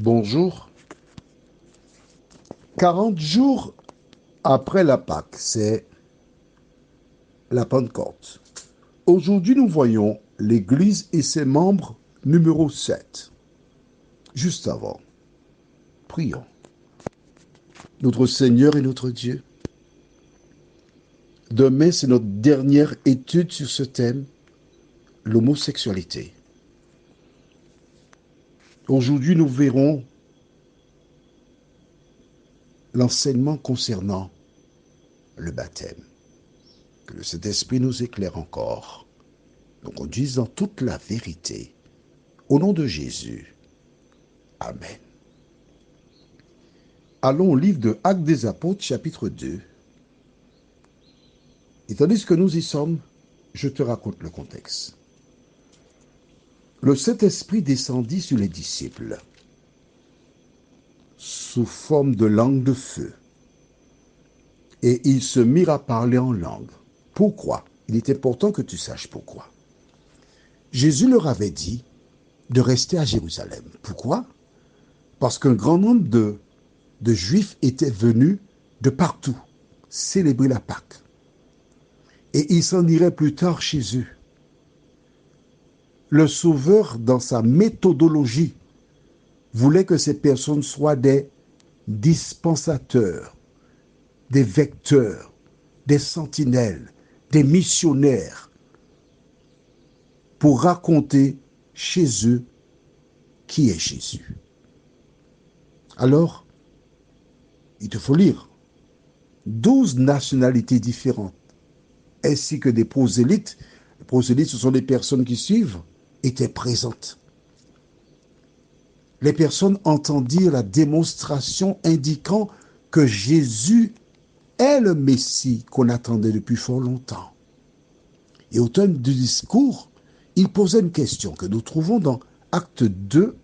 Bonjour. 40 jours après la Pâque, c'est la Pentecôte. Aujourd'hui, nous voyons l'Église et ses membres numéro 7. Juste avant, prions. Notre Seigneur et notre Dieu, demain, c'est notre dernière étude sur ce thème, l'homosexualité. Aujourd'hui, nous verrons l'enseignement concernant le baptême. Que le Saint-Esprit nous éclaire encore, nous conduise dans toute la vérité. Au nom de Jésus. Amen. Allons au livre de Actes des Apôtres, chapitre 2. Et tandis que nous y sommes, je te raconte le contexte. Le Saint-Esprit descendit sur les disciples sous forme de langue de feu. Et ils se mirent à parler en langue. Pourquoi? Il est important que tu saches pourquoi. Jésus leur avait dit de rester à Jérusalem. Pourquoi? Parce qu'un grand nombre de Juifs étaient venus de partout célébrer la Pâque. Et ils s'en iraient plus tard chez eux. Le Sauveur, dans sa méthodologie, voulait que ces personnes soient des dispensateurs, des vecteurs, des sentinelles, des missionnaires, pour raconter chez eux qui est Jésus. Alors, il te faut lire 12 nationalités différentes, ainsi que des prosélytes. Les prosélytes, ce sont des personnes qui suivent, étaient présentes. Les personnes entendirent la démonstration indiquant que Jésus est le Messie qu'on attendait depuis fort longtemps. Et au terme du discours, il posait une question que nous trouvons dans Acte 2,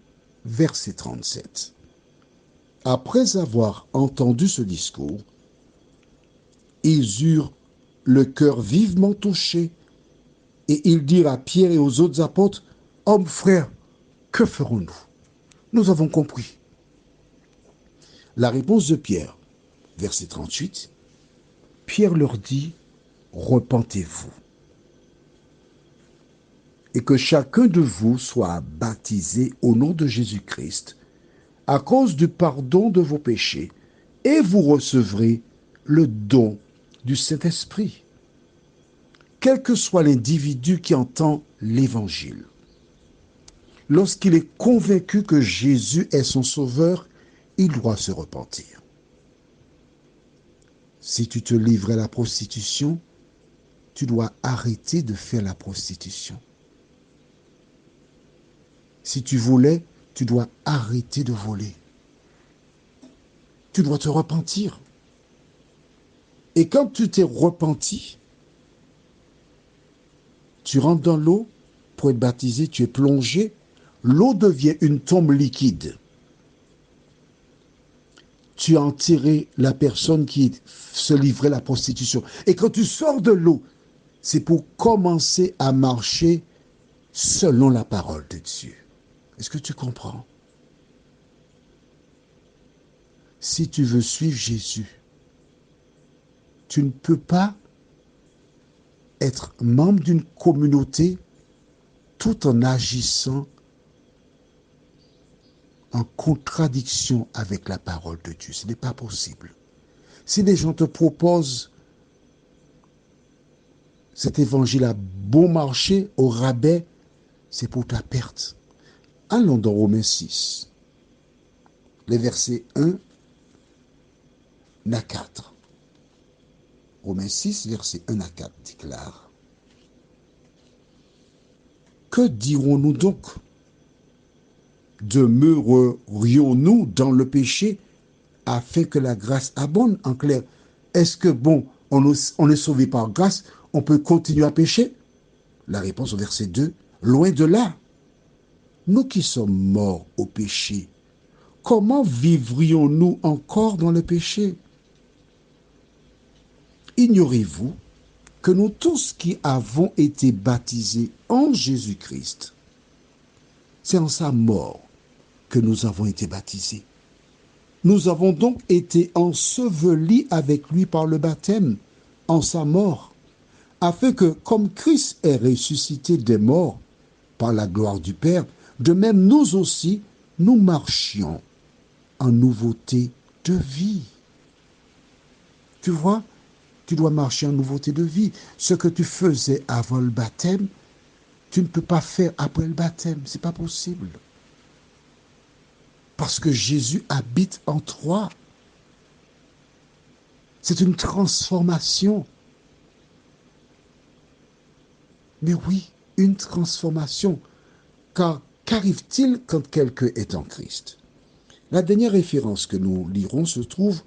verset 37. Après avoir entendu ce discours, ils eurent le cœur vivement touché et ils dirent à Pierre et aux autres apôtres, « Hommes, frères, que ferons-nous? Nous avons compris. » La réponse de Pierre, verset 38, Pierre leur dit, « Repentez-vous et que chacun de vous soit baptisé au nom de Jésus-Christ à cause du pardon de vos péchés, et vous recevrez le don du Saint-Esprit. » Quel que soit l'individu qui entend l'Évangile, lorsqu'il est convaincu que Jésus est son sauveur, il doit se repentir. Si tu te livres à la prostitution, tu dois arrêter de faire la prostitution. Si tu volais, tu dois arrêter de voler. Tu dois te repentir. Et quand tu t'es repenti, tu rentres dans l'eau pour être baptisé, tu es plongé, l'eau devient une tombe liquide. Tu as enterré la personne qui se livrait à la prostitution. Et quand tu sors de l'eau, c'est pour commencer à marcher selon la parole de Dieu. Est-ce que tu comprends? Si tu veux suivre Jésus, tu ne peux pas être membre d'une communauté tout en agissant en contradiction avec la parole de Dieu. Ce n'est pas possible. Si les gens te proposent cet évangile à bon marché, au rabais, c'est pour ta perte. Allons dans Romains 6, les versets 1 à 4. Romains 6, versets 1 à 4 déclare: Que dirons-nous donc? Demeurerions-nous dans le péché afin que la grâce abonde? En clair, est-ce que on est sauvé par grâce, on peut continuer à pécher? La réponse au verset 2, loin de là. Nous qui sommes morts au péché, comment vivrions-nous encore dans le péché? Ignorez-vous que nous tous qui avons été baptisés en Jésus-Christ, c'est en sa mort que nous avons été baptisés. Nous avons donc été ensevelis avec lui par le baptême, en sa mort, afin que, comme Christ est ressuscité des morts par la gloire du Père, de même nous aussi, nous marchions en nouveauté de vie. Tu vois, tu dois marcher en nouveauté de vie. Ce que tu faisais avant le baptême, tu ne peux pas faire après le baptême. Ce n'est pas possible. Parce que Jésus habite en toi. C'est une transformation. Mais oui, une transformation. Car qu'arrive-t-il quand quelqu'un est en Christ? La dernière référence que nous lirons se trouve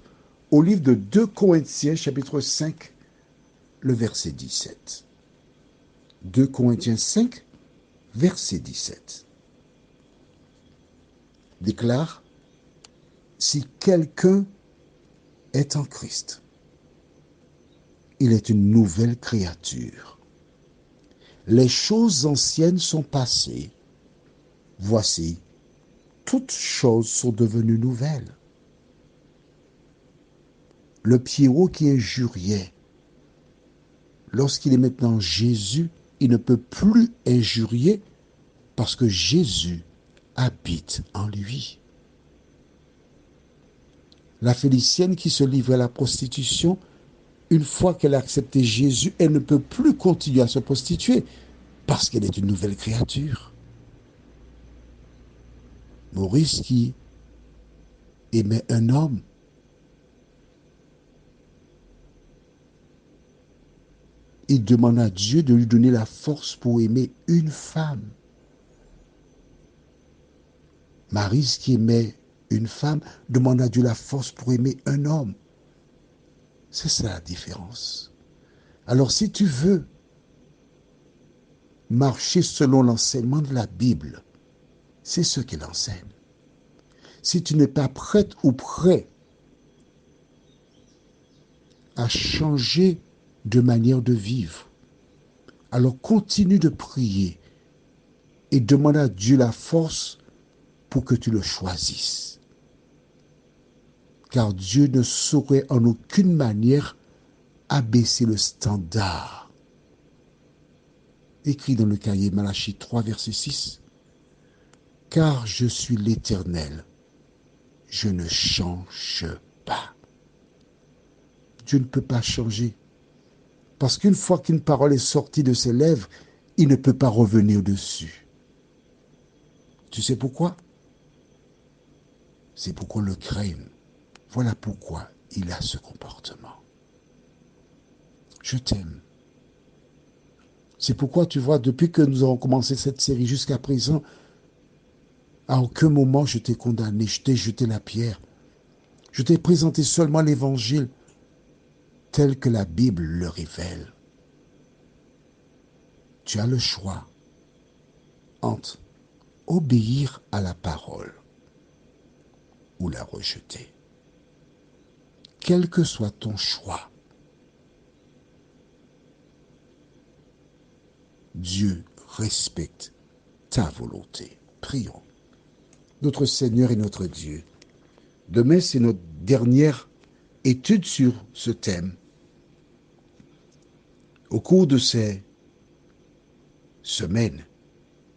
au livre de 2 Corinthiens, chapitre 5, le verset 17. 2 Corinthiens 5, verset 17. Déclare, si quelqu'un est en Christ, il est une nouvelle créature. Les choses anciennes sont passées. Voici, toutes choses sont devenues nouvelles. Le Pierrot qui injuriait, lorsqu'il est maintenant Jésus, il ne peut plus injurier parce que Jésus habite en lui. La Phénicienne qui se livrait à la prostitution, une fois qu'elle a accepté Jésus, elle ne peut plus continuer à se prostituer parce qu'elle est une nouvelle créature. Maurice qui aimait un homme, il demande à Dieu de lui donner la force pour aimer une femme. Maryse qui aimait une femme demande à Dieu la force pour aimer un homme. C'est ça la différence. Alors si tu veux marcher selon l'enseignement de la Bible, c'est ce qu'elle enseigne. Si tu n'es pas prête ou prêt à changer de manière de vivre, alors continue de prier et demande à Dieu la force pour que tu le choisisses. Car Dieu ne saurait en aucune manière abaisser le standard. Écrit dans le cahier Malachie 3, verset 6. Car je suis l'Éternel, je ne change pas. Dieu ne peut pas changer. Parce qu'une fois qu'une parole est sortie de ses lèvres, il ne peut pas revenir dessus. Tu sais pourquoi? C'est pour qu'on le craigne. Voilà pourquoi il a ce comportement. Je t'aime. C'est pourquoi tu vois, depuis que nous avons commencé cette série jusqu'à présent, à aucun moment je t'ai condamné, je t'ai jeté la pierre. Je t'ai présenté seulement l'évangile tel que la Bible le révèle. Tu as le choix entre obéir à la parole ou la rejeter. Quel que soit ton choix, Dieu respecte ta volonté. Prions. Notre Seigneur et notre Dieu, demain c'est notre dernière étude sur ce thème. Au cours de ces semaines,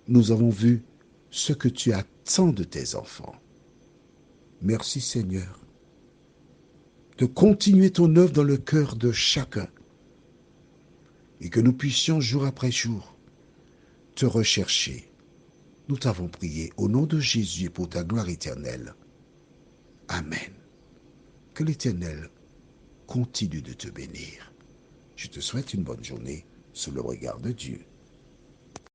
nous avons vu ce que tu attends de tes enfants. Merci Seigneur de continuer ton œuvre dans le cœur de chacun et que nous puissions jour après jour te rechercher. Nous t'avons prié au nom de Jésus et pour ta gloire éternelle. Amen. Que l'Éternel continue de te bénir. Je te souhaite une bonne journée sous le regard de Dieu.